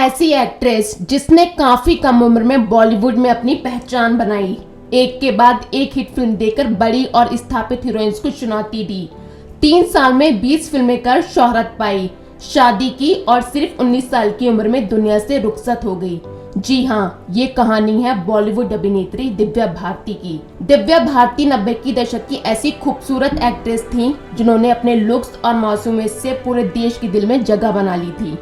ऐसी एक्ट्रेस जिसने काफी कम उम्र में बॉलीवुड में अपनी पहचान बनाई, एक के बाद एक हिट फिल्म देकर बड़ी और स्थापित हीरोइंस को चुनौती दी। 3 साल में 20 फिल्में कर शोहरत पाई, शादी की और सिर्फ 19 साल की उम्र में दुनिया से रुखसत हो गई। जी हाँ, ये कहानी है बॉलीवुड अभिनेत्री दिव्या भारती की। दिव्या भारती 90 की दशक की ऐसी खूबसूरत एक्ट्रेस थी जिन्होंने अपने लुक्स और मासूमियत से पूरे देश के दिल में जगह बना ली थी।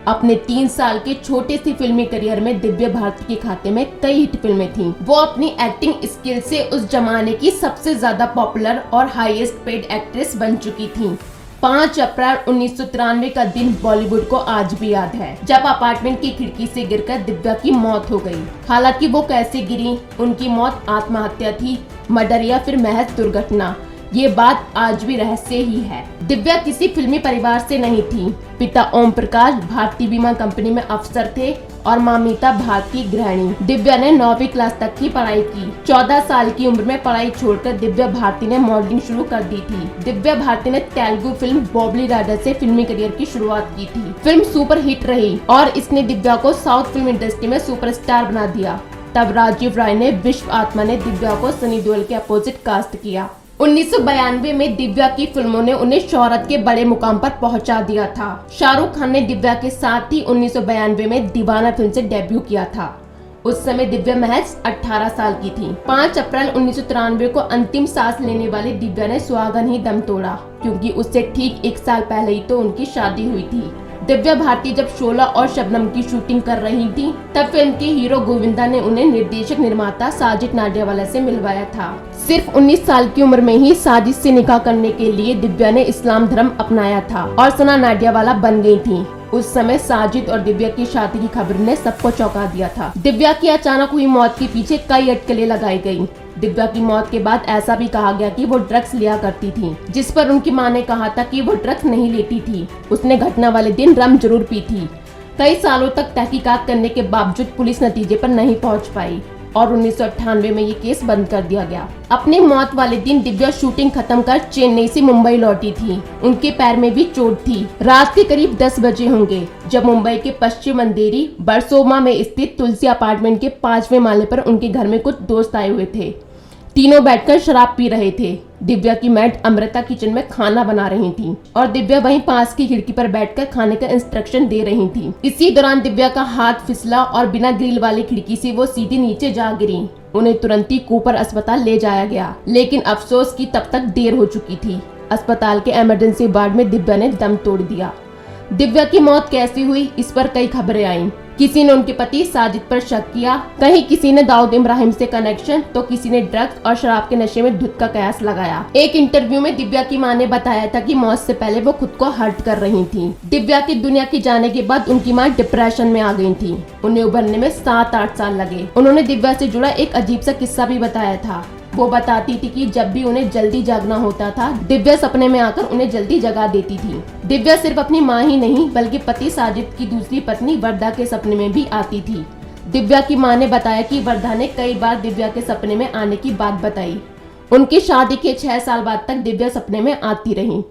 अपने 3 साल के छोटे सी फिल्मी करियर में दिव्या भारती के खाते में कई हिट फिल्में थीं। वो अपनी एक्टिंग स्किल से उस जमाने की सबसे ज्यादा पॉपुलर और हाईएस्ट पेड एक्ट्रेस बन चुकी थीं। 5 अप्रैल 1993 का दिन बॉलीवुड को आज भी याद है, जब अपार्टमेंट की खिड़की से गिरकर दिव्या की मौत हो गई। हालांकि वो कैसे गिरी, उनकी मौत आत्महत्या थी, मर्डर या फिर महज दुर्घटना, ये बात आज भी रहस्य ही है। दिव्या किसी फिल्मी परिवार से नहीं थी। पिता ओम प्रकाश भारतीय बीमा कंपनी में अफसर थे और मां मीता भारती गृहिणी। दिव्या ने 9वीं क्लास तक की पढ़ाई की। 14 साल की उम्र में पढ़ाई छोड़कर दिव्या भारती ने मॉडलिंग शुरू कर दी थी। दिव्या भारती ने तेलुगु फिल्म बॉबली राजा से फिल्मी करियर की शुरुआत की थी। फिल्म सुपर हिट रही और इसने दिव्या को साउथ फिल्म इंडस्ट्री में सुपरस्टार बना दिया। तब राजीव राय ने विश्व आत्मा ने दिव्या को सनी देओल के अपोजिट कास्ट किया। 1992 में दिव्या की फिल्मों ने उन्हें शोहरत के बड़े मुकाम पर पहुंचा दिया था। शाहरुख खान ने दिव्या के साथ ही 1992 में दीवाना फिल्म से डेब्यू किया था। उस समय दिव्या महज 18 साल की थी। 5 अप्रैल 1993 को अंतिम सांस लेने वाली दिव्या ने सुहागन ही दम तोड़ा, क्योंकि उससे ठीक 1 साल पहले ही तो उनकी शादी हुई थी। दिव्या भारती जब शोला और शबनम की शूटिंग कर रही थी, तब फिल्म के हीरो गोविंदा ने उन्हें निर्देशक निर्माता साजिद नाडियावाला से मिलवाया था। सिर्फ 19 साल की उम्र में ही साजिद से निकाह करने के लिए दिव्या ने इस्लाम धर्म अपनाया था और सना नाडियावाला बन गई थी। उस समय साजिद और दिव्या की शादी की खबर ने सबको चौंका दिया था। दिव्या की अचानक हुई मौत के पीछे कई अटकलें लगाई गयी। दिव्या की मौत के बाद ऐसा भी कहा गया कि वो ड्रग्स लिया करती थी, जिस पर उनकी मां ने कहा था कि वो ड्रग्स नहीं लेती थी। उसने घटना वाले दिन रम जरूर पी थी। कई सालों तक तहकीकात करने के बावजूद पुलिस नतीजे पर नहीं पहुंच पाई और 1998 में ये केस बंद कर दिया गया। अपनी मौत वाले दिन दिव्या शूटिंग खत्म कर चेन्नई से मुंबई लौटी थी। उनके पैर में भी चोट थी। रात के करीब 10 बजे होंगे जब मुंबई के पश्चिम अंधेरी बरसोमा में स्थित तुलसी अपार्टमेंट के 5वें माले पर उनके घर में कुछ दोस्त आए हुए थे। तीनों बैठकर शराब पी रहे थे। दिव्या की मैड अमृता किचन में खाना बना रही थी और दिव्या वहीं पास की खिड़की पर बैठकर खाने का इंस्ट्रक्शन दे रही थी। इसी दौरान दिव्या का हाथ फिसला और बिना ग्रिल वाली खिड़की से वो सीधी नीचे जा गिरी। उन्हें तुरंत ही कूपर अस्पताल ले जाया गया, लेकिन अफसोस की तब तक देर हो चुकी थी। अस्पताल के इमरजेंसी वार्ड में दिव्या ने दम तोड़ दिया। दिव्या की मौत कैसी हुई, इस पर कई खबरें आईं। किसी ने उनके पति साजिद पर शक किया, कहीं किसी ने दाऊद इब्राहिम से कनेक्शन, तो किसी ने ड्रग्स और शराब के नशे में धुत का कयास लगाया। एक इंटरव्यू में दिव्या की मां ने बताया था कि मौत से पहले वो खुद को हर्ट कर रही थी। दिव्या की दुनिया के जाने के बाद उनकी मां डिप्रेशन में आ गई थी। उन्हें उभरने में 7-8 साल लगे। उन्होंने दिव्या से जुड़ा एक अजीब सा किस्सा भी बताया था। वो बताती थी कि जब भी उन्हें जल्दी जागना होता था, दिव्या सपने में आकर उन्हें जल्दी जगा देती थी। दिव्या सिर्फ अपनी मां ही नहीं बल्कि पति साजिद की दूसरी पत्नी वर्दा के सपने में भी आती थी। दिव्या की मां ने बताया कि वर्दा ने कई बार दिव्या के सपने में आने की बात बताई। उनकी शादी के 6 साल बाद तक दिव्या सपने में आती रही।